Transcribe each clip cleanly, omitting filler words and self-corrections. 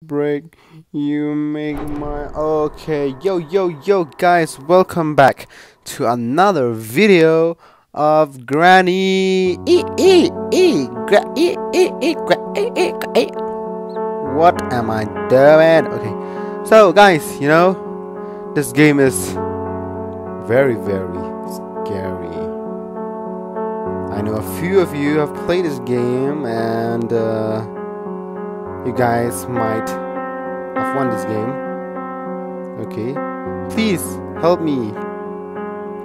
break. You make my okay. Yo, guys, welcome back to another video of Granny. What am I doing? Okay, so guys, this game is very scary. I know a few of you have played this game, and you guys might have won this game. Okay, please help me.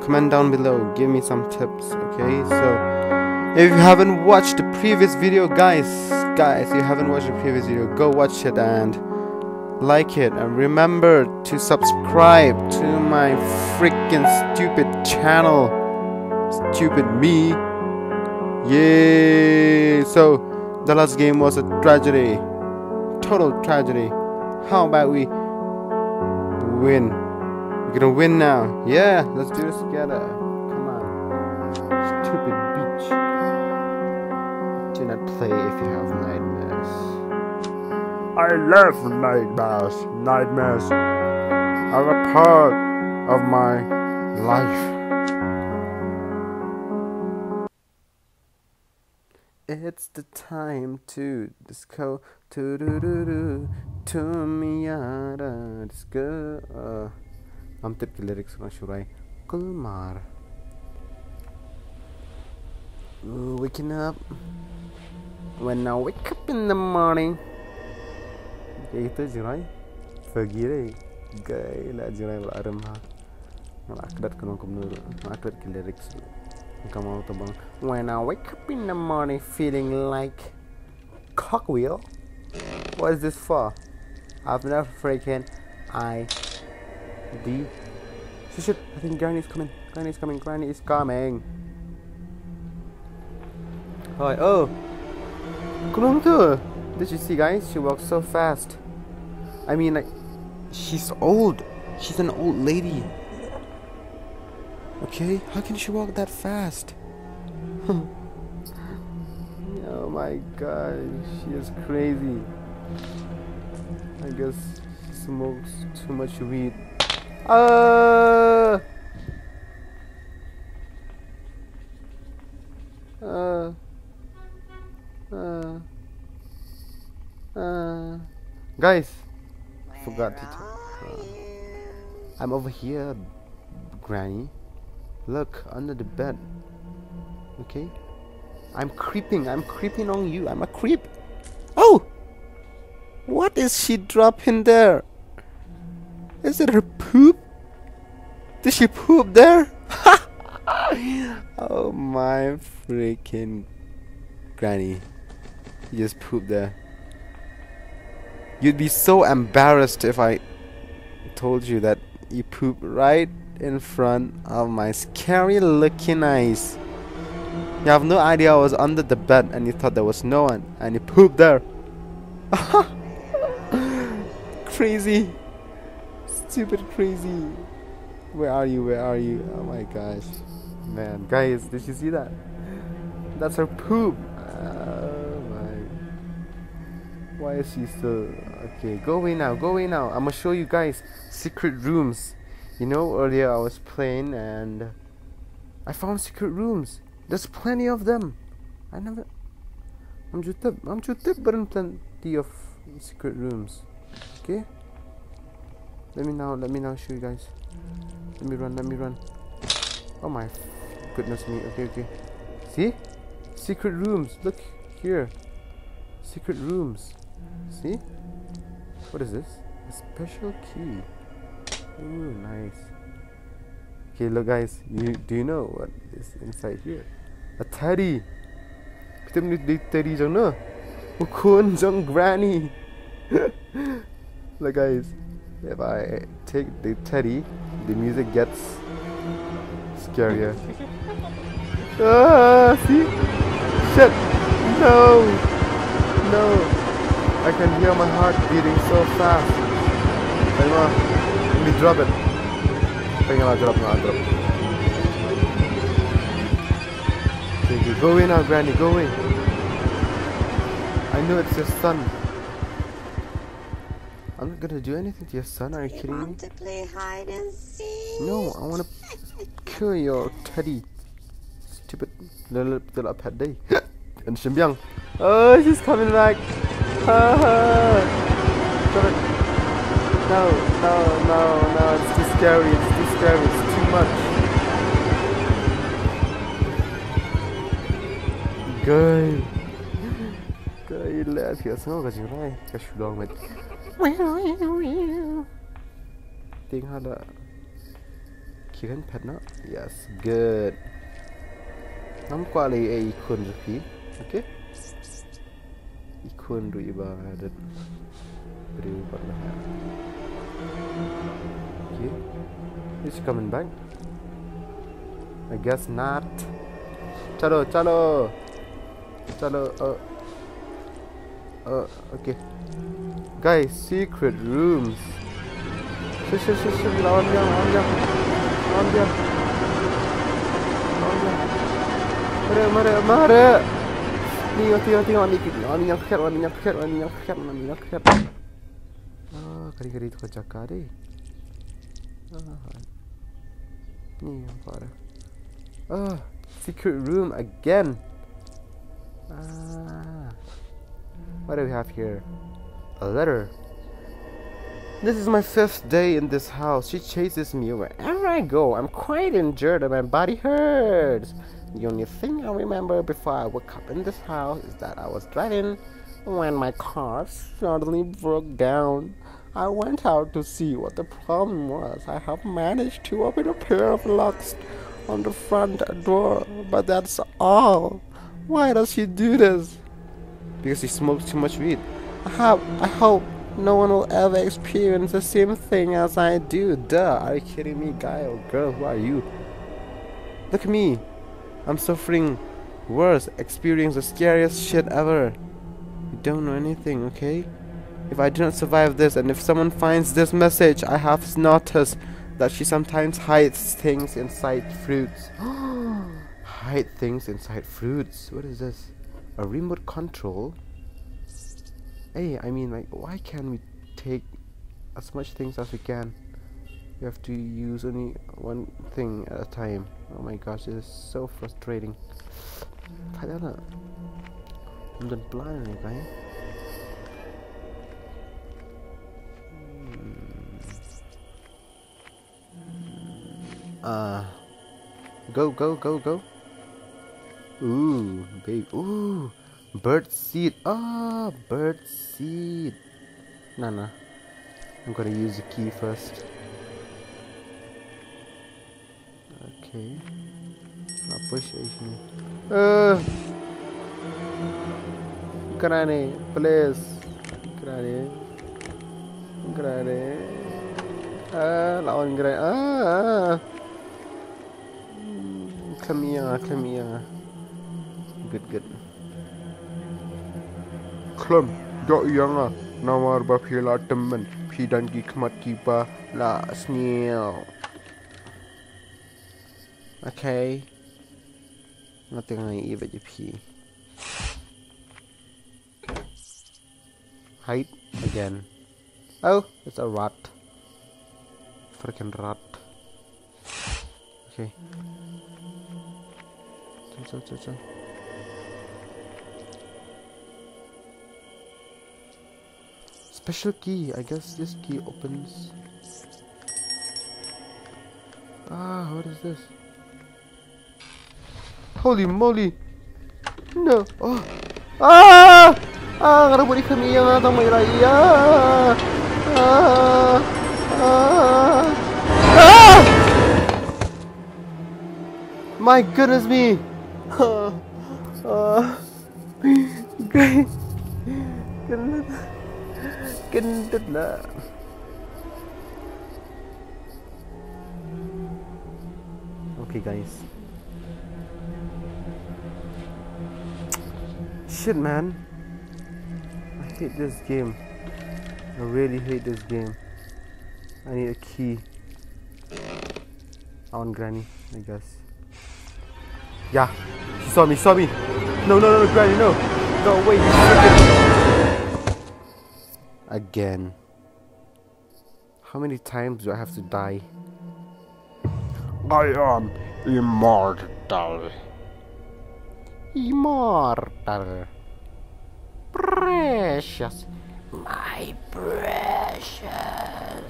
Comment down below, give me some tips. Okay, so if you haven't watched the previous video, guys, if you haven't watched the previous video, go watch it and like it, and remember to subscribe to my freaking stupid channel. Stupid me. Yay! So the last game was a tragedy. Total tragedy. How about we win? We're gonna win now. Yeah, let's do this together. Come on. Stupid bitch. Do not play if you have nightmares. I love nightmares. Nightmares are a part of my life. It's the time to disco to me disco. I'm taking lyrics from Shurai Kulmar. Waking up. When I wake up in the morning. Itu Jurai. Pagi deh. Gila Jurai alarm ha. Akdat kenong kumnur. Akdat ke lyrics. When I wake up in the morning feeling like cockwheel. What is this for? I've never freaking ID. Shit, I think Granny is coming. Granny is coming. Alright, oh. Kulung tu. Did you see, guys? She walks so fast. I mean, like, she's old. She's an old lady. Okay, how can she walk that fast? Oh my god, she is crazy. I guess she smokes too much weed. Guys, I forgot to I'm over here, Granny. Look, under the bed. Okay? I'm creeping on you. I'm a creep. Oh! What is she dropping there? Is it her poop? Did she poop there? Oh my freaking Granny. You just pooped there. You'd be so embarrassed if I told you that you pooped right in front of my scary looking eyes. You have no idea I was under the bed and you thought there was no one and you pooped there. Crazy. Stupid crazy. Where are you? Oh my gosh. Man, guys, did you see that? That's her poop. Oh my. Why is she still... Okay, go away now. I'm gonna show you guys secret rooms. You know, earlier I was playing and I found secret rooms. There's plenty of them. I'm jutip plenty of secret rooms. Okay? Let me now show you guys. Let me run. Oh my goodness me. Okay. See? Secret rooms. Look here. Secret rooms. See? What is this? A special key. Ooh, nice. Okay, look guys, do you know what is inside here? A teddy. Kita punya teddy jang na. Ukun jang Granny. Look guys, if I take the teddy, the music gets scarier. See? Shit. No. I can hear my heart beating so fast. Let me drop it. Drop. Okay, go away now, Granny, go away. I know it's your son. I'm not gonna do anything to your son. Are you kidding me? Want to play hide and seek? No, I wanna kill your teddy. Stupid little pet day. And Shimbyang. Oh, she's coming back. Stop it. No, it's too scary. It's too much. Good. Let phía xuống cái gì này, cái chủ đòn mệt. Tiếng hát là khi khán pet nó. Yes, good. Nắm qua lại ai khuôn rồi phí, okay? Khuôn rồi ibadat beri warna. Okay, he's coming back. I guess not. Chalo. Okay. Guys, secret rooms. Lawan dia. Mare. Tengok ni yang ket. Kali tu kau cakap deh. Ni yang parah. Secret room again. What do we have here? A letter. This is my 5th day in this house. She chases me wherever I go. I'm quite injured and my body hurts. The only thing I remember before I woke up in this house is that I was driving when my car suddenly broke down. I went out to see what the problem was. I have managed to open a pair of locks on the front door, but that's all. Why does she do this? Because she smokes too much weed. I hope no one will ever experience the same thing as I do. Duh, are you kidding me, guy or girl? Who are you? Look at me. I'm suffering worse, experiencing the scariest shit ever. You don't know anything, okay? If I do not survive this, and if someone finds this message, I have noticed that she sometimes hides things inside fruits. Hide things inside fruits? What is this? A remote control? Hey, I mean, like, why can't we take as much things as we can? You have to use only one thing at a time. Oh my gosh, this is so frustrating. I'm done planning, right? Go. Ooh, babe. Ooh, bird seed. Bird seed. Nah. I'm gonna use the key first. Okay. Apa sih ini? Granny, please. Granny. Lawan Granny. Come here. Good. Klem, dok yang nawar bapila temen, pidan ki kemat kipa la sneal. Okay. Nothing I even p. Hide again. Oh, it's a rat. Freaking rat. Okay. Chill. Special key. I guess this key opens. What is this? Holy moly! No! Nggak boleh kami yang atau may raya. My goodness me! Great. Gendut lah. Okay, guys. Shit, man. I hate this game. I really hate this game. I need a key. I want Granny, I guess. Yeah, she saw me. No, Granny, no. Go away, you freaking. Again. How many times do I have to die? I am immortal. Immortal. Precious. My precious.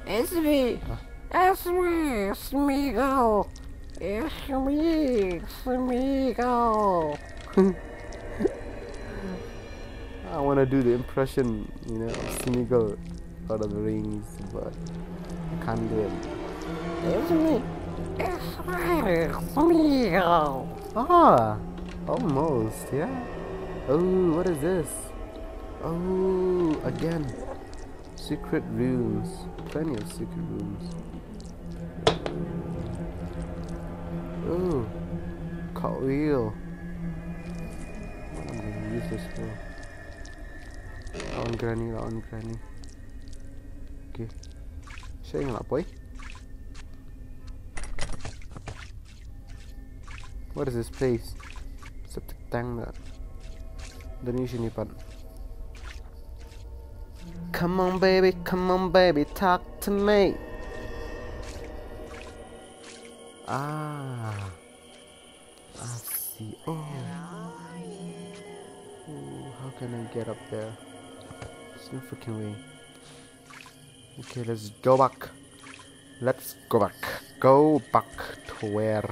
It's me. It's me, Smeagol. It's me, Smeagol. I want to do the impression, you know, of Smeagol out of the rings, but I can't do it. It's me. It's me, Smeagol. Ah, almost, yeah. Oh, what is this? Oh, again. Secret rooms. Plenty of secret rooms. Oh, cartwheel. What am I gonna use this for? Lawan granny, lawan granny. Okay. Siya yung boy. What is this place? Septic tank na. Doon yung sinipan. Come on baby, talk to me. Ah, I see. Oh, how can I get up there? There's no freaking way. Okay, let's go back. Let's go back. Go back to where?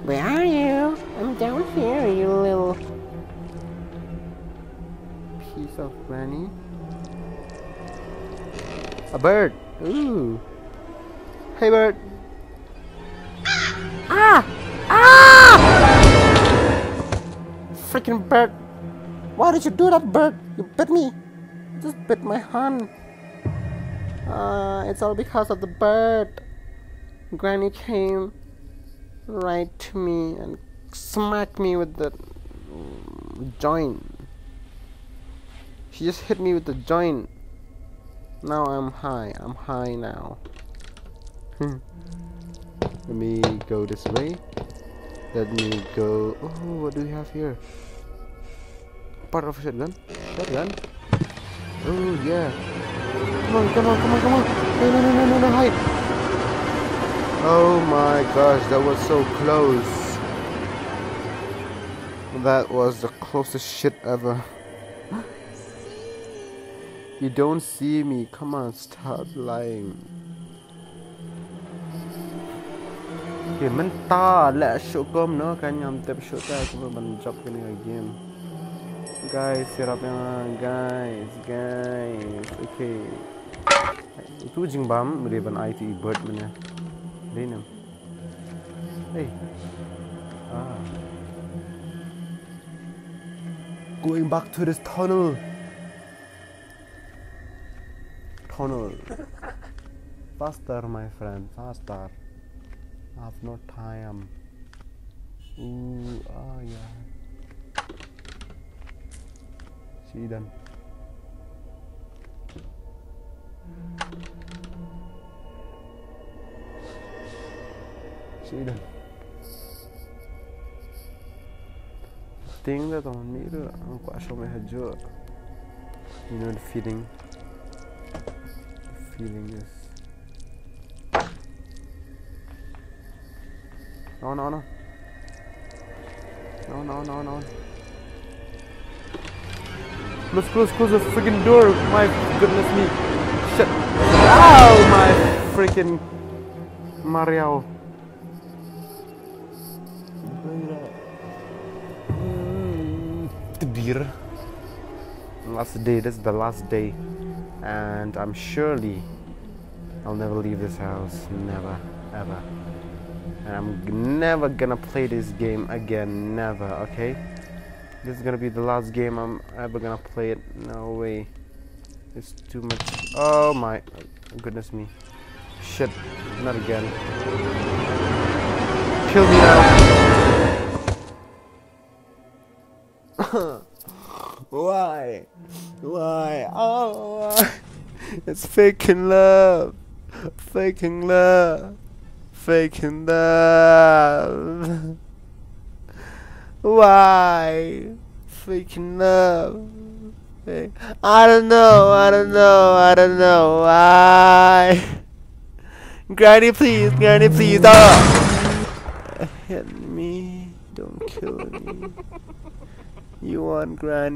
Where are you? I'm down here, you little Piece of granny. A bird. Ooh. Hey bird. Ah! Ah! Freaking bird. Why did you do that, bird? You bit me. You just bit my hand. It's all because of the bird. Granny came right to me and smacked me with the joint. She just hit me with the joint. Now I'm high. I'm high now. Let me go this way. Let me go. Oh, what do we have here? Part of a shotgun. Shotgun. Oh yeah. Come on, come on, come on, come on. No, hide. Oh my gosh, that was so close. That was the closest shit ever. You don't see me. Come on, stop lying. Okay, mentah lah syukum no kan yang tep syuta cuma banjap kini game. Guys, sirap yang guys. Okay. Itu jingbam meriban IT bird mana? Denam. Hey. Ah. Going back to this tunnel. Faster, my friend, faster. I have no time. Ooh, ah yeah. See then. Thing that on me, I'm quite sure my head. You know the feeling. Feeling is no let's close the freaking door. My goodness me, shit. Ow, my freaking Mario. The beer. Last day, this is the last day. And I'm surely I'll never leave this house, never, ever. And I'm never gonna play this game again, never, okay? This is gonna be the last game I'm ever gonna play it, no way. It's too much, oh my goodness me. Shit, not again. Kill me now. Why? Oh, it's faking love. Why? Freaking love. I don't know. I don't know. I don't know. Why? Granny, please. Granny, please. Oh! Hit me. Don't kill me. You want Granny?